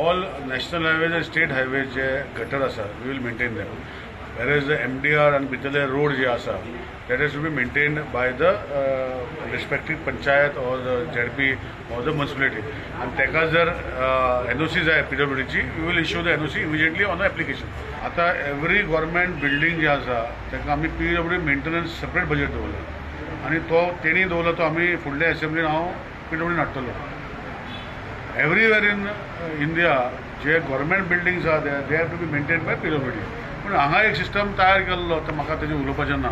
all national highways and state highways जे gutter आसा we will maintain them. Whereas the MDR and भितरले road जे आसा that has to be maintained by the respective panchayat or the ZP or the municipality. And तेका जर NOC जाय PWD ची we will issue the NOC immediately on the application. आता every government building जे आसा तेका आमी PWD maintenance separate budget दवरला आणि तो तेणी दवरला तो आमी फुडल्या असेंब्लीन हांव PWD हाडटलो. Everywhere in India जे गव्हर्मेंट बिल्डिंग्स आहा they have to be maintain by PWD. पूण हांगा एक सिस्टम तयार केल्लो तो म्हाका तेजें उलोवपाचें ना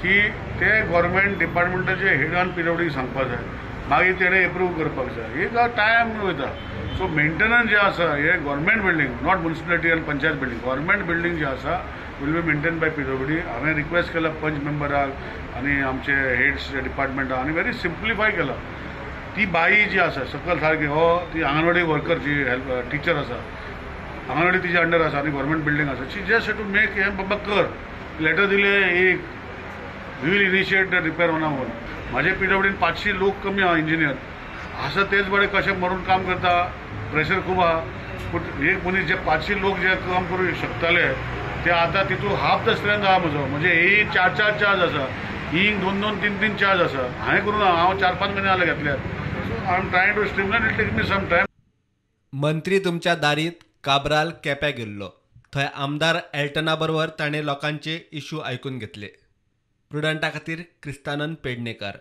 की ते गव्हर्मेंट डिपार्टमेंटाचे हेडान PWD सांगपाक जाय मागीर तेणें एप्रूव करपाक जाय एक टायम वयता. सो मेंटेनन्स जे आसा हे गव्हर्मेंट बिल्डिंग नॉट म्युनिसिपालिटी आनी पंचायत बिल्डिंग गव्हर्मेंट बिल्डिंग जे आसा will be maintain by PWD. हांवें रिक्वेस्ट केला पंच मेंबराक आनी आमचे हेड्स डिपार्टमेंटा आनी व्हेरी सिंप्लिफाय केला. ती बाई जी आसा सकयल सारकी हो ती अंगणवाडी वर्कर जी हेल्प टीचर आसा अंगणवाडी तिच्या अंडर आसा आनी गव्हर्मेंट बिल्डिंग आसा शी जस्ट टू मेक हें बाबा कर लेटर दिले एक we will initiate the repair on one. माझे PWDन 500 लोक कमी आहा इंजिनियर आसा तेच बरे कशें मरून काम करता प्रेशर खूब आहा. पूण एक मनीस जे 500 लोक जे काम करूंक शकताले ते आतां तितून हाफ द स्ट्रेंथ आहा म्हजो म्हणजे ही 4 चार्ज आसा ही 2 3 चार्ज आसा. हांवें करूं ना हांव 4-5 म्हयने जाले घेतल्यात. I am trying to streamline it. Take me some time. मंत्री तुमच्या दारीत काब्राल केप्यां गेल्लो थंय आमदार एल्टना बरोबर ताणें लोकांचे इश्यू आयकून घेतले. प्रुडंटा खातीर क्रिस्तानंद पेडणेकर.